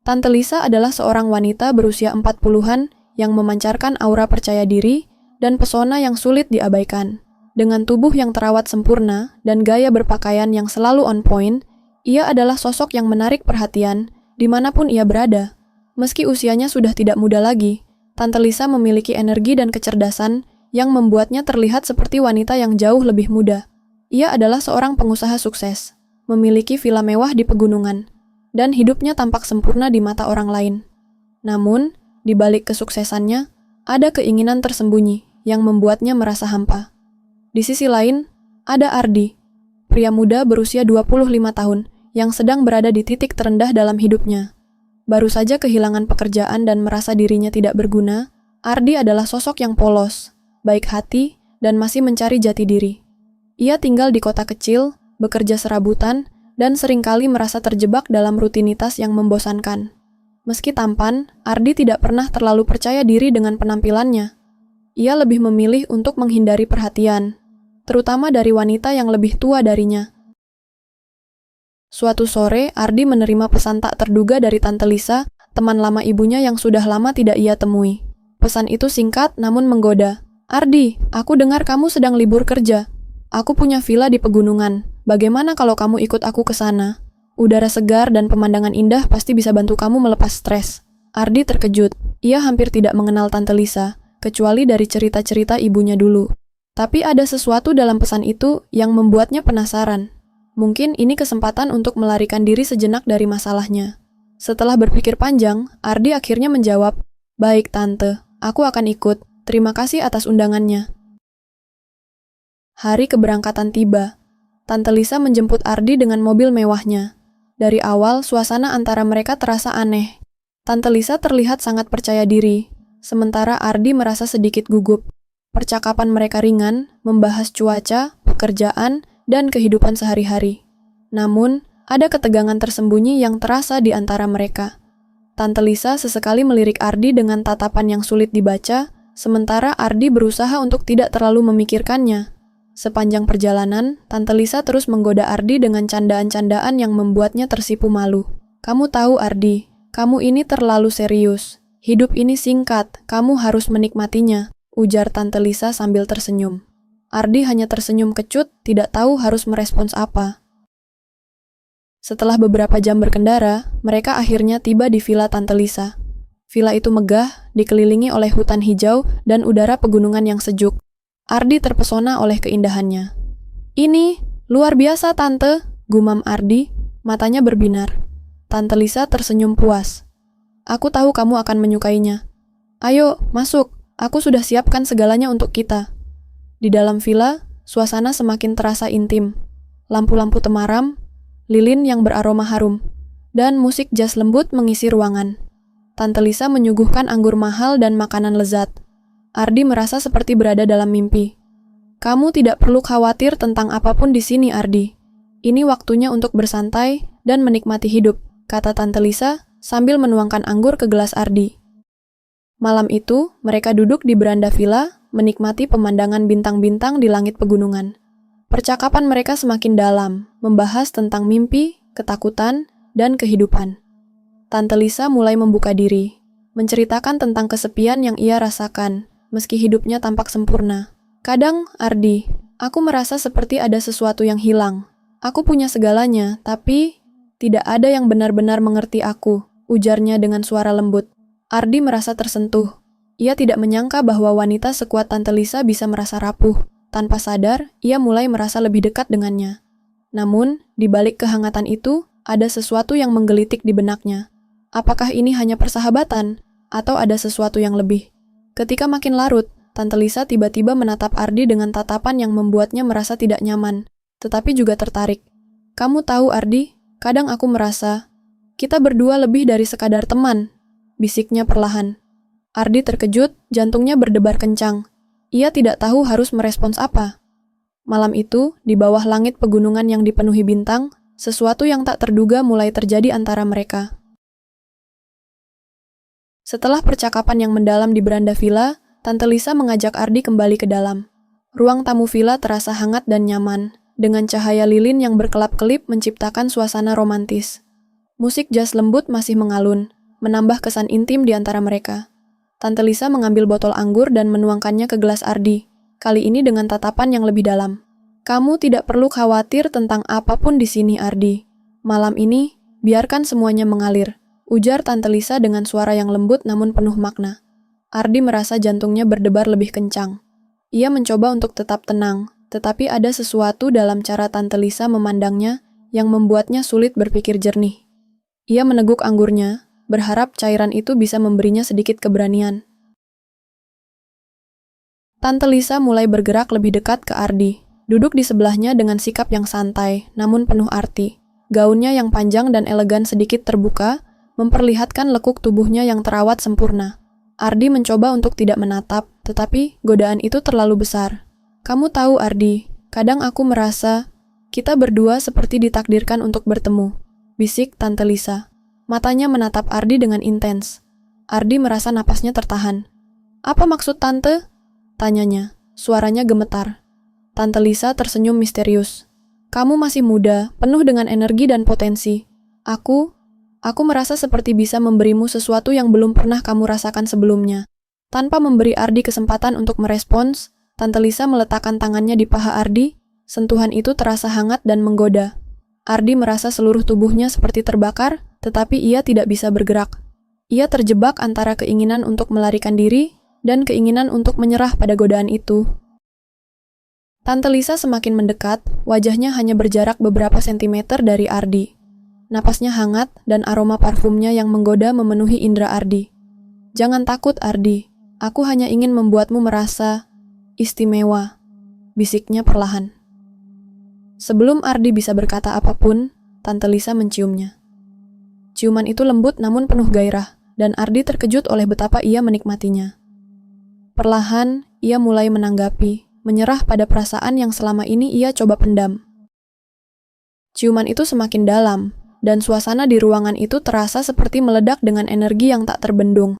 Tante Lisa adalah seorang wanita berusia 40-an yang memancarkan aura percaya diri dan pesona yang sulit diabaikan. Dengan tubuh yang terawat sempurna dan gaya berpakaian yang selalu on point, ia adalah sosok yang menarik perhatian dimanapun ia berada. Meski usianya sudah tidak muda lagi, Tante Lisa memiliki energi dan kecerdasan yang membuatnya terlihat seperti wanita yang jauh lebih muda. Ia adalah seorang pengusaha sukses, memiliki villa mewah di pegunungan, dan hidupnya tampak sempurna di mata orang lain. Namun, di balik kesuksesannya, ada keinginan tersembunyi yang membuatnya merasa hampa. Di sisi lain, ada Ardi, pria muda berusia 25 tahun yang sedang berada di titik terendah dalam hidupnya. Baru saja kehilangan pekerjaan dan merasa dirinya tidak berguna, Ardi adalah sosok yang polos, baik hati, dan masih mencari jati diri. Ia tinggal di kota kecil, bekerja serabutan, dan seringkali merasa terjebak dalam rutinitas yang membosankan. Meski tampan, Ardi tidak pernah terlalu percaya diri dengan penampilannya. Ia lebih memilih untuk menghindari perhatian, terutama dari wanita yang lebih tua darinya. Suatu sore, Ardi menerima pesan tak terduga dari Tante Lisa, teman lama ibunya yang sudah lama tidak ia temui. Pesan itu singkat namun menggoda. "Ardi, aku dengar kamu sedang libur kerja. Aku punya villa di pegunungan. Bagaimana kalau kamu ikut aku ke sana? Udara segar dan pemandangan indah pasti bisa bantu kamu melepas stres." Ardi terkejut. Ia hampir tidak mengenal Tante Lisa, kecuali dari cerita-cerita ibunya dulu. Tapi ada sesuatu dalam pesan itu yang membuatnya penasaran. Mungkin ini kesempatan untuk melarikan diri sejenak dari masalahnya. Setelah berpikir panjang, Ardi akhirnya menjawab, "Baik, Tante, aku akan ikut. Terima kasih atas undangannya." Hari keberangkatan tiba. Tante Lisa menjemput Ardi dengan mobil mewahnya. Dari awal, suasana antara mereka terasa aneh. Tante Lisa terlihat sangat percaya diri, sementara Ardi merasa sedikit gugup. Percakapan mereka ringan, membahas cuaca, pekerjaan, dan kehidupan sehari-hari. Namun, ada ketegangan tersembunyi yang terasa di antara mereka. Tante Lisa sesekali melirik Ardi dengan tatapan yang sulit dibaca, sementara Ardi berusaha untuk tidak terlalu memikirkannya. Sepanjang perjalanan, Tante Lisa terus menggoda Ardi dengan candaan-candaan yang membuatnya tersipu malu. "Kamu tahu, Ardi, kamu ini terlalu serius. Hidup ini singkat, kamu harus menikmatinya," ujar Tante Lisa sambil tersenyum. Ardi hanya tersenyum kecut, tidak tahu harus merespons apa. Setelah beberapa jam berkendara, mereka akhirnya tiba di villa Tante Lisa. Villa itu megah, dikelilingi oleh hutan hijau dan udara pegunungan yang sejuk. Ardi terpesona oleh keindahannya. "Ini, luar biasa, Tante," gumam Ardi, matanya berbinar. Tante Lisa tersenyum puas. "Aku tahu kamu akan menyukainya. Ayo, masuk. Aku sudah siapkan segalanya untuk kita." Di dalam villa, suasana semakin terasa intim. Lampu-lampu temaram, lilin yang beraroma harum, dan musik jazz lembut mengisi ruangan. Tante Lisa menyuguhkan anggur mahal dan makanan lezat. Ardi merasa seperti berada dalam mimpi. "Kamu tidak perlu khawatir tentang apapun di sini, Ardi. Ini waktunya untuk bersantai dan menikmati hidup," kata Tante Lisa sambil menuangkan anggur ke gelas Ardi. Malam itu, mereka duduk di beranda villa, menikmati pemandangan bintang-bintang di langit pegunungan. Percakapan mereka semakin dalam, membahas tentang mimpi, ketakutan, dan kehidupan. Tante Lisa mulai membuka diri, menceritakan tentang kesepian yang ia rasakan, meski hidupnya tampak sempurna. "Kadang, Ardi, aku merasa seperti ada sesuatu yang hilang. Aku punya segalanya, tapi tidak ada yang benar-benar mengerti aku," ujarnya dengan suara lembut. Ardi merasa tersentuh. Ia tidak menyangka bahwa wanita sekuat Tante Lisa bisa merasa rapuh. Tanpa sadar, ia mulai merasa lebih dekat dengannya. Namun, di balik kehangatan itu, ada sesuatu yang menggelitik di benaknya. Apakah ini hanya persahabatan, atau ada sesuatu yang lebih? Ketika makin larut, Tante Lisa tiba-tiba menatap Ardi dengan tatapan yang membuatnya merasa tidak nyaman, tetapi juga tertarik. "Kamu tahu, Ardi, kadang aku merasa, kita berdua lebih dari sekadar teman," bisiknya perlahan. Ardi terkejut, jantungnya berdebar kencang. Ia tidak tahu harus merespons apa. Malam itu, di bawah langit pegunungan yang dipenuhi bintang, sesuatu yang tak terduga mulai terjadi antara mereka. Setelah percakapan yang mendalam di beranda villa, Tante Lisa mengajak Ardi kembali ke dalam. Ruang tamu villa terasa hangat dan nyaman, dengan cahaya lilin yang berkelap-kelip menciptakan suasana romantis. Musik jazz lembut masih mengalun, menambah kesan intim di antara mereka. Tante Lisa mengambil botol anggur dan menuangkannya ke gelas Ardi, kali ini dengan tatapan yang lebih dalam. Kamu tidak perlu khawatir tentang apapun di sini, Ardi. Malam ini, biarkan semuanya mengalir, ujar Tante Lisa dengan suara yang lembut namun penuh makna. Ardi merasa jantungnya berdebar lebih kencang. Ia mencoba untuk tetap tenang, tetapi ada sesuatu dalam cara Tante Lisa memandangnya yang membuatnya sulit berpikir jernih. Ia meneguk anggurnya, berharap cairan itu bisa memberinya sedikit keberanian. Tante Lisa mulai bergerak lebih dekat ke Ardi, duduk di sebelahnya dengan sikap yang santai, namun penuh arti. Gaunnya yang panjang dan elegan sedikit terbuka, memperlihatkan lekuk tubuhnya yang terawat sempurna. Ardi mencoba untuk tidak menatap, tetapi godaan itu terlalu besar. Kamu tahu, Ardi, kadang aku merasa kita berdua seperti ditakdirkan untuk bertemu, bisik Tante Lisa. Matanya menatap Ardi dengan intens. Ardi merasa napasnya tertahan. Apa maksud Tante? Tanyanya, suaranya gemetar. Tante Lisa tersenyum misterius. Kamu masih muda, penuh dengan energi dan potensi. Aku merasa seperti bisa memberimu sesuatu yang belum pernah kamu rasakan sebelumnya. Tanpa memberi Ardi kesempatan untuk merespons, Tante Lisa meletakkan tangannya di paha Ardi. Sentuhan itu terasa hangat dan menggoda. Ardi merasa seluruh tubuhnya seperti terbakar, tetapi ia tidak bisa bergerak. Ia terjebak antara keinginan untuk melarikan diri dan keinginan untuk menyerah pada godaan itu. Tante Lisa semakin mendekat, wajahnya hanya berjarak beberapa sentimeter dari Ardi. Napasnya hangat dan aroma parfumnya yang menggoda memenuhi indera Ardi. Jangan takut, Ardi. Aku hanya ingin membuatmu merasa istimewa, bisiknya perlahan. Sebelum Ardi bisa berkata apapun, Tante Lisa menciumnya. Ciuman itu lembut namun penuh gairah, dan Ardi terkejut oleh betapa ia menikmatinya. Perlahan, ia mulai menanggapi, menyerah pada perasaan yang selama ini ia coba pendam. Ciuman itu semakin dalam, dan suasana di ruangan itu terasa seperti meledak dengan energi yang tak terbendung.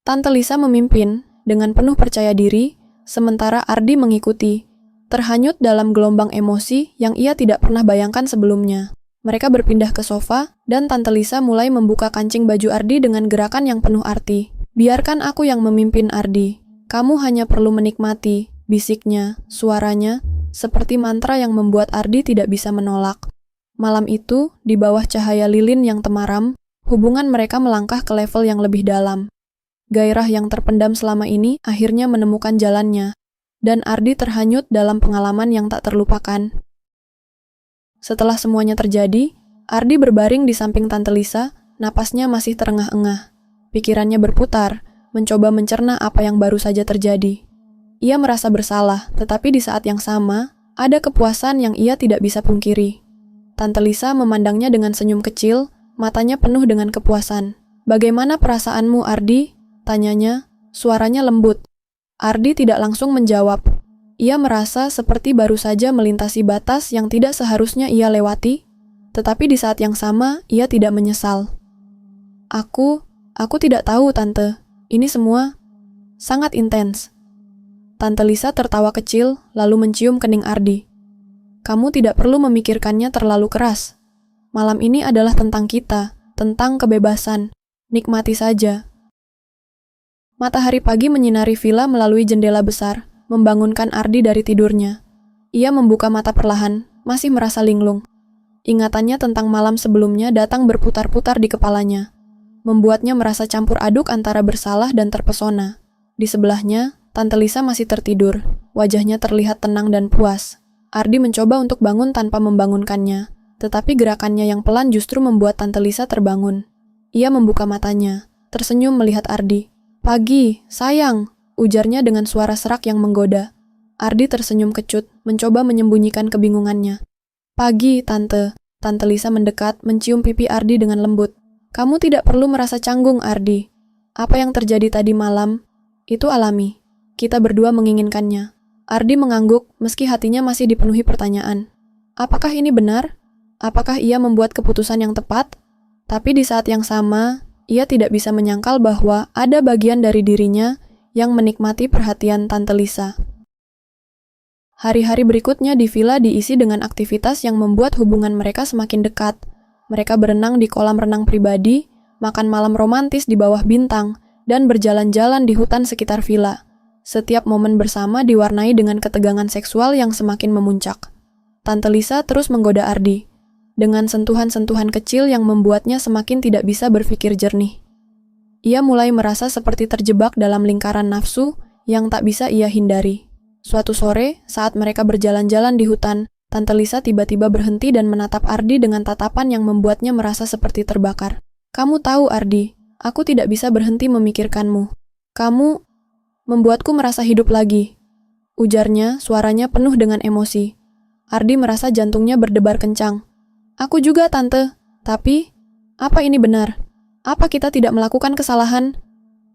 Tante Lisa memimpin, dengan penuh percaya diri, sementara Ardi mengikuti, terhanyut dalam gelombang emosi yang ia tidak pernah bayangkan sebelumnya. Mereka berpindah ke sofa, dan Tante Lisa mulai membuka kancing baju Ardi dengan gerakan yang penuh arti. Biarkan aku yang memimpin, Ardi. Kamu hanya perlu menikmati, bisiknya, suaranya, seperti mantra yang membuat Ardi tidak bisa menolak. Malam itu, di bawah cahaya lilin yang temaram, hubungan mereka melangkah ke level yang lebih dalam. Gairah yang terpendam selama ini akhirnya menemukan jalannya, dan Ardi terhanyut dalam pengalaman yang tak terlupakan. Setelah semuanya terjadi, Ardi berbaring di samping Tante Lisa, napasnya masih terengah-engah. Pikirannya berputar, mencoba mencerna apa yang baru saja terjadi. Ia merasa bersalah, tetapi di saat yang sama, ada kepuasan yang ia tidak bisa pungkiri. Tante Lisa memandangnya dengan senyum kecil, matanya penuh dengan kepuasan. Bagaimana perasaanmu, Ardi? Tanyanya, suaranya lembut. Ardi tidak langsung menjawab. Ia merasa seperti baru saja melintasi batas yang tidak seharusnya ia lewati, tetapi di saat yang sama, ia tidak menyesal. Aku tidak tahu, Tante. Ini semua sangat intens. Tante Lisa tertawa kecil, lalu mencium kening Ardi. Kamu tidak perlu memikirkannya terlalu keras. Malam ini adalah tentang kita, tentang kebebasan. Nikmati saja. Matahari pagi menyinari villa melalui jendela besar, membangunkan Ardi dari tidurnya. Ia membuka mata perlahan, masih merasa linglung. Ingatannya tentang malam sebelumnya datang berputar-putar di kepalanya, membuatnya merasa campur aduk antara bersalah dan terpesona. Di sebelahnya, Tante Lisa masih tertidur, wajahnya terlihat tenang dan puas. Ardi mencoba untuk bangun tanpa membangunkannya, tetapi gerakannya yang pelan justru membuat Tante Lisa terbangun. Ia membuka matanya, tersenyum melihat Ardi. "Pagi, sayang," ujarnya dengan suara serak yang menggoda. Ardi tersenyum kecut, mencoba menyembunyikan kebingungannya. "Pagi, Tante." Tante Lisa mendekat, mencium pipi Ardi dengan lembut. "Kamu tidak perlu merasa canggung, Ardi. Apa yang terjadi tadi malam, itu alami. Kita berdua menginginkannya." Ardi mengangguk, meski hatinya masih dipenuhi pertanyaan. Apakah ini benar? Apakah ia membuat keputusan yang tepat? Tapi di saat yang sama, ia tidak bisa menyangkal bahwa ada bagian dari dirinya yang menikmati perhatian Tante Lisa. Hari-hari berikutnya di villa diisi dengan aktivitas yang membuat hubungan mereka semakin dekat. Mereka berenang di kolam renang pribadi, makan malam romantis di bawah bintang, dan berjalan-jalan di hutan sekitar villa. Setiap momen bersama diwarnai dengan ketegangan seksual yang semakin memuncak. Tante Lisa terus menggoda Ardi, dengan sentuhan-sentuhan kecil yang membuatnya semakin tidak bisa berpikir jernih. Ia mulai merasa seperti terjebak dalam lingkaran nafsu yang tak bisa ia hindari. Suatu sore, saat mereka berjalan-jalan di hutan, Tante Lisa tiba-tiba berhenti dan menatap Ardi dengan tatapan yang membuatnya merasa seperti terbakar. "Kamu tahu, Ardi, aku tidak bisa berhenti memikirkanmu. Kamu membuatku merasa hidup lagi," ujarnya, suaranya penuh dengan emosi. Ardi merasa jantungnya berdebar kencang. "Aku juga, Tante. Tapi, apa ini benar? Apa kita tidak melakukan kesalahan?"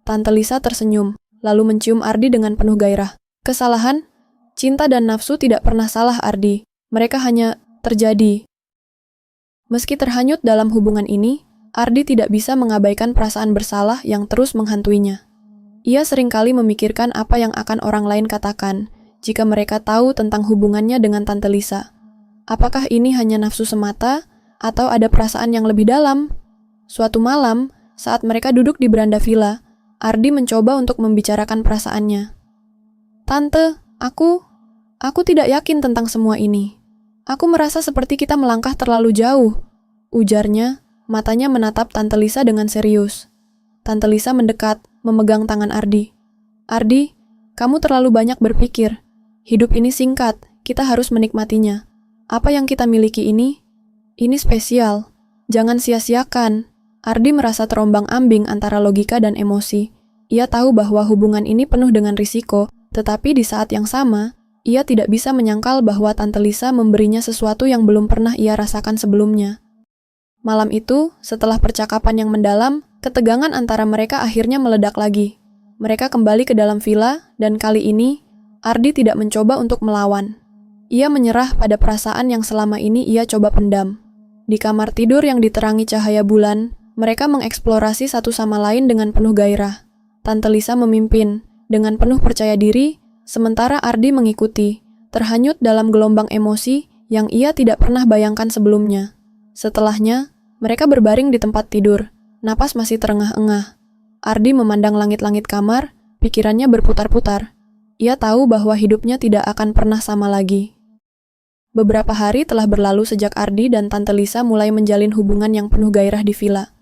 Tante Lisa tersenyum, lalu mencium Ardi dengan penuh gairah. "Kesalahan? Cinta dan nafsu tidak pernah salah, Ardi. Mereka hanya terjadi." Meski terhanyut dalam hubungan ini, Ardi tidak bisa mengabaikan perasaan bersalah yang terus menghantuinya. Ia seringkali memikirkan apa yang akan orang lain katakan jika mereka tahu tentang hubungannya dengan Tante Lisa. Apakah ini hanya nafsu semata, atau ada perasaan yang lebih dalam? Suatu malam, saat mereka duduk di beranda villa, Ardi mencoba untuk membicarakan perasaannya. "Tante, aku tidak yakin tentang semua ini. Aku merasa seperti kita melangkah terlalu jauh," ujarnya, matanya menatap Tante Lisa dengan serius. Tante Lisa mendekat, memegang tangan Ardi. "Ardi, kamu terlalu banyak berpikir. Hidup ini singkat, kita harus menikmatinya. Apa yang kita miliki ini spesial. Jangan sia-siakan." Ardi merasa terombang-ambing antara logika dan emosi. Ia tahu bahwa hubungan ini penuh dengan risiko, tetapi di saat yang sama, ia tidak bisa menyangkal bahwa Tante Lisa memberinya sesuatu yang belum pernah ia rasakan sebelumnya. Malam itu, setelah percakapan yang mendalam, ketegangan antara mereka akhirnya meledak lagi. Mereka kembali ke dalam villa, dan kali ini, Ardi tidak mencoba untuk melawan. Ia menyerah pada perasaan yang selama ini ia coba pendam. Di kamar tidur yang diterangi cahaya bulan, mereka mengeksplorasi satu sama lain dengan penuh gairah. Tante Lisa memimpin, dengan penuh percaya diri, sementara Ardi mengikuti, terhanyut dalam gelombang emosi yang ia tidak pernah bayangkan sebelumnya. Setelahnya, mereka berbaring di tempat tidur, napas masih terengah-engah. Ardi memandang langit-langit kamar, pikirannya berputar-putar. Ia tahu bahwa hidupnya tidak akan pernah sama lagi. Beberapa hari telah berlalu sejak Ardi dan Tante Lisa mulai menjalin hubungan yang penuh gairah di villa.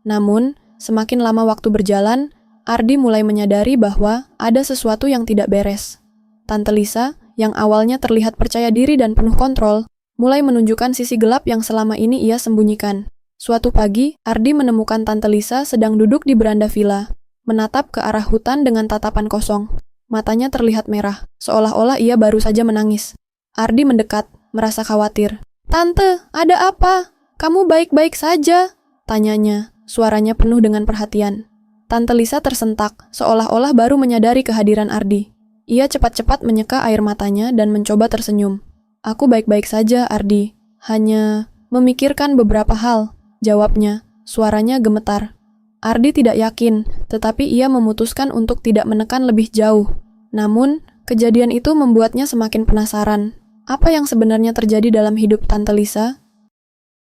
Namun, semakin lama waktu berjalan, Ardi mulai menyadari bahwa ada sesuatu yang tidak beres. Tante Lisa, yang awalnya terlihat percaya diri dan penuh kontrol, mulai menunjukkan sisi gelap yang selama ini ia sembunyikan. Suatu pagi, Ardi menemukan Tante Lisa sedang duduk di beranda villa, menatap ke arah hutan dengan tatapan kosong. Matanya terlihat merah, seolah-olah ia baru saja menangis. Ardi mendekat, merasa khawatir. "Tante, ada apa? Kamu baik-baik saja?" tanyanya, suaranya penuh dengan perhatian. Tante Lisa tersentak, seolah-olah baru menyadari kehadiran Ardi. Ia cepat-cepat menyeka air matanya dan mencoba tersenyum. "Aku baik-baik saja, Ardi. Hanya memikirkan beberapa hal," jawabnya, suaranya gemetar. Ardi tidak yakin, tetapi ia memutuskan untuk tidak menekan lebih jauh. Namun, kejadian itu membuatnya semakin penasaran. Apa yang sebenarnya terjadi dalam hidup Tante Lisa?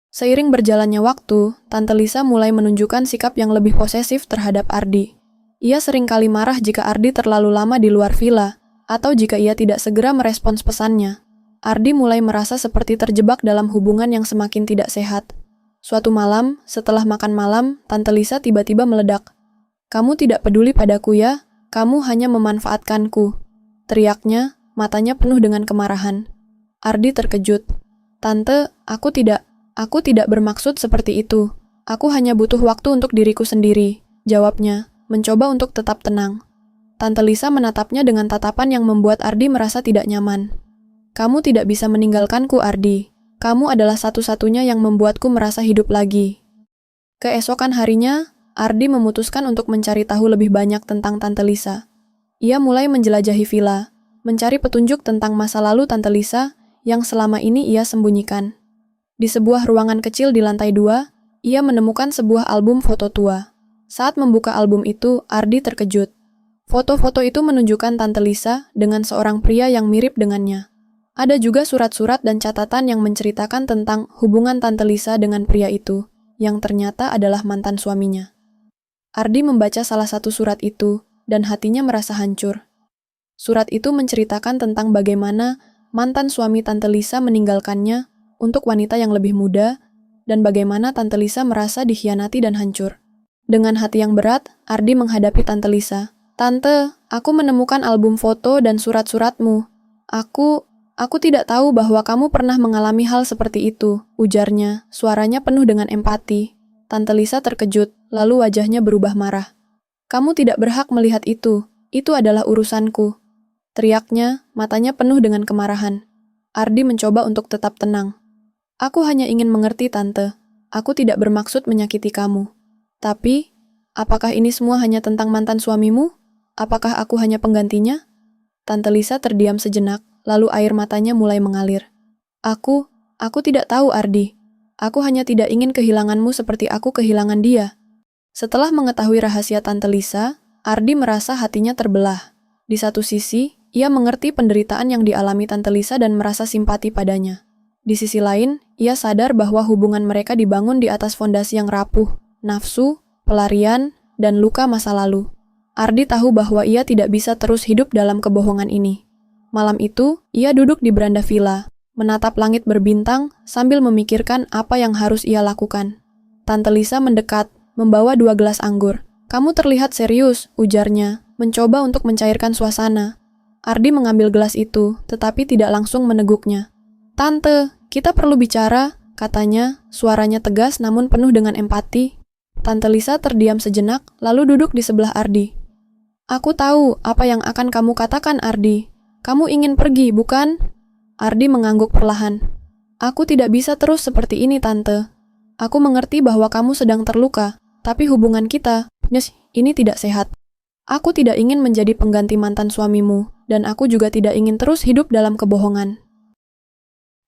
Seiring berjalannya waktu, Tante Lisa mulai menunjukkan sikap yang lebih posesif terhadap Ardi. Ia seringkali marah jika Ardi terlalu lama di luar villa, atau jika ia tidak segera merespons pesannya. Ardi mulai merasa seperti terjebak dalam hubungan yang semakin tidak sehat. Suatu malam, setelah makan malam, Tante Lisa tiba-tiba meledak. "Kamu tidak peduli padaku ya? Kamu hanya memanfaatkanku," teriaknya, matanya penuh dengan kemarahan. Ardi terkejut. "Tante, aku tidak bermaksud seperti itu. Aku hanya butuh waktu untuk diriku sendiri," jawabnya, mencoba untuk tetap tenang. Tante Lisa menatapnya dengan tatapan yang membuat Ardi merasa tidak nyaman. "Kamu tidak bisa meninggalkanku, Ardi. Kamu adalah satu-satunya yang membuatku merasa hidup lagi." Keesokan harinya, Ardi memutuskan untuk mencari tahu lebih banyak tentang Tante Lisa. Ia mulai menjelajahi villa, mencari petunjuk tentang masa lalu Tante Lisa yang selama ini ia sembunyikan. Di sebuah ruangan kecil di lantai 2, ia menemukan sebuah album foto tua. Saat membuka album itu, Ardi terkejut. Foto-foto itu menunjukkan Tante Lisa dengan seorang pria yang mirip dengannya. Ada juga surat-surat dan catatan yang menceritakan tentang hubungan Tante Lisa dengan pria itu. yang ternyata adalah mantan suaminya. Ardi membaca salah satu surat itu, dan hatinya merasa hancur. Surat itu menceritakan tentang bagaimana mantan suami Tante Lisa meninggalkannya untuk wanita yang lebih muda, dan bagaimana Tante Lisa merasa dikhianati dan hancur. Dengan hati yang berat, Ardi menghadapi Tante Lisa. "Tante, aku menemukan album foto dan surat-suratmu. Aku tidak tahu bahwa kamu pernah mengalami hal seperti itu," ujarnya, suaranya penuh dengan empati. Tante Lisa terkejut, lalu wajahnya berubah marah. "Kamu tidak berhak melihat itu adalah urusanku," teriaknya, matanya penuh dengan kemarahan. Ardi mencoba untuk tetap tenang. "Aku hanya ingin mengerti, Tante. Aku tidak bermaksud menyakiti kamu. Tapi, apakah ini semua hanya tentang mantan suamimu? Apakah aku hanya penggantinya?" Tante Lisa terdiam sejenak, lalu air matanya mulai mengalir. Aku tidak tahu, Ardi. Aku hanya tidak ingin kehilanganmu seperti aku kehilangan dia." Setelah mengetahui rahasia Tante Lisa, Ardi merasa hatinya terbelah. Di satu sisi, ia mengerti penderitaan yang dialami Tante Lisa dan merasa simpati padanya. Di sisi lain, ia sadar bahwa hubungan mereka dibangun di atas fondasi yang rapuh, nafsu, pelarian, dan luka masa lalu. Ardi tahu bahwa ia tidak bisa terus hidup dalam kebohongan ini. Malam itu, ia duduk di beranda villa, menatap langit berbintang sambil memikirkan apa yang harus ia lakukan. Tante Lisa mendekat, membawa 2 gelas anggur. "Kamu terlihat serius," ujarnya, mencoba untuk mencairkan suasana. Ardi mengambil gelas itu, tetapi tidak langsung meneguknya. "Tante, kita perlu bicara," katanya, suaranya tegas namun penuh dengan empati. Tante Lisa terdiam sejenak, lalu duduk di sebelah Ardi. "Aku tahu apa yang akan kamu katakan, Ardi. Kamu ingin pergi, bukan?" Ardi mengangguk perlahan. "Aku tidak bisa terus seperti ini, Tante. Aku mengerti bahwa kamu sedang terluka, tapi hubungan kita, ini tidak sehat. Aku tidak ingin menjadi pengganti mantan suamimu, dan aku juga tidak ingin terus hidup dalam kebohongan."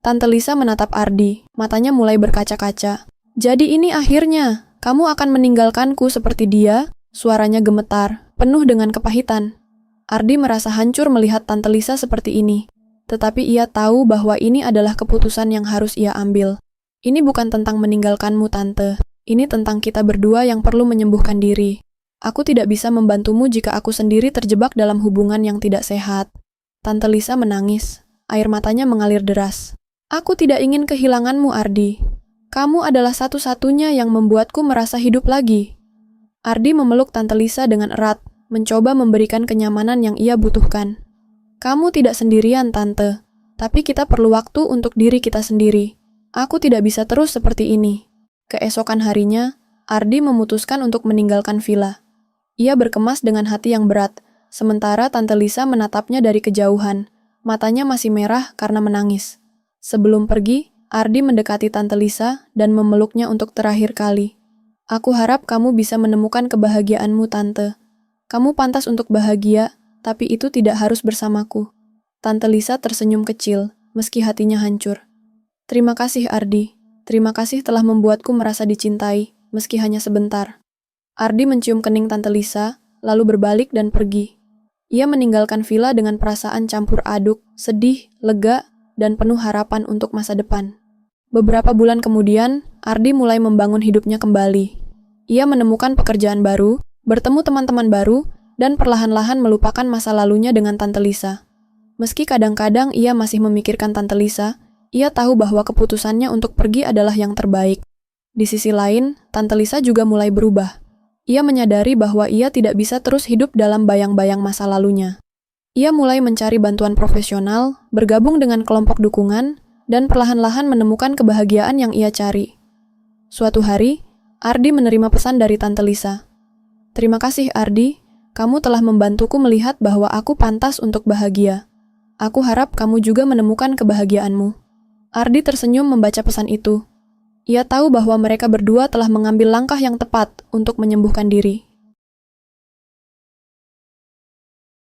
Tante Lisa menatap Ardi, matanya mulai berkaca-kaca. "Jadi ini akhirnya, kamu akan meninggalkanku seperti dia?" Suaranya gemetar, penuh dengan kepahitan. Ardi merasa hancur melihat Tante Lisa seperti ini. Tetapi ia tahu bahwa ini adalah keputusan yang harus ia ambil. "Ini bukan tentang meninggalkanmu, Tante. Ini tentang kita berdua yang perlu menyembuhkan diri. Aku tidak bisa membantumu jika aku sendiri terjebak dalam hubungan yang tidak sehat." Tante Lisa menangis. Air matanya mengalir deras. "Aku tidak ingin kehilanganmu, Ardi. Kamu adalah satu-satunya yang membuatku merasa hidup lagi." Ardi memeluk Tante Lisa dengan erat, mencoba memberikan kenyamanan yang ia butuhkan. "Kamu tidak sendirian, Tante. Tapi kita perlu waktu untuk diri kita sendiri. Aku tidak bisa terus seperti ini." Keesokan harinya, Ardi memutuskan untuk meninggalkan villa. Ia berkemas dengan hati yang berat, sementara Tante Lisa menatapnya dari kejauhan. Matanya masih merah karena menangis. Sebelum pergi, Ardi mendekati Tante Lisa dan memeluknya untuk terakhir kali. "Aku harap kamu bisa menemukan kebahagiaanmu, Tante. Kamu pantas untuk bahagia, tapi itu tidak harus bersamaku." Tante Lisa tersenyum kecil, meski hatinya hancur. "Terima kasih, Ardi. Terima kasih telah membuatku merasa dicintai, meski hanya sebentar." Ardi mencium kening Tante Lisa, lalu berbalik dan pergi. Ia meninggalkan villa dengan perasaan campur aduk, sedih, lega, dan penuh harapan untuk masa depan. Beberapa bulan kemudian, Ardi mulai membangun hidupnya kembali. Ia menemukan pekerjaan baru, bertemu teman-teman baru, dan perlahan-lahan melupakan masa lalunya dengan Tante Lisa. Meski kadang-kadang ia masih memikirkan Tante Lisa, ia tahu bahwa keputusannya untuk pergi adalah yang terbaik. Di sisi lain, Tante Lisa juga mulai berubah. Ia menyadari bahwa ia tidak bisa terus hidup dalam bayang-bayang masa lalunya. Ia mulai mencari bantuan profesional, bergabung dengan kelompok dukungan, dan perlahan-lahan menemukan kebahagiaan yang ia cari. Suatu hari, Ardi menerima pesan dari Tante Lisa. "Terima kasih, Ardi. Kamu telah membantuku melihat bahwa aku pantas untuk bahagia. Aku harap kamu juga menemukan kebahagiaanmu." Ardi tersenyum membaca pesan itu. Ia tahu bahwa mereka berdua telah mengambil langkah yang tepat untuk menyembuhkan diri.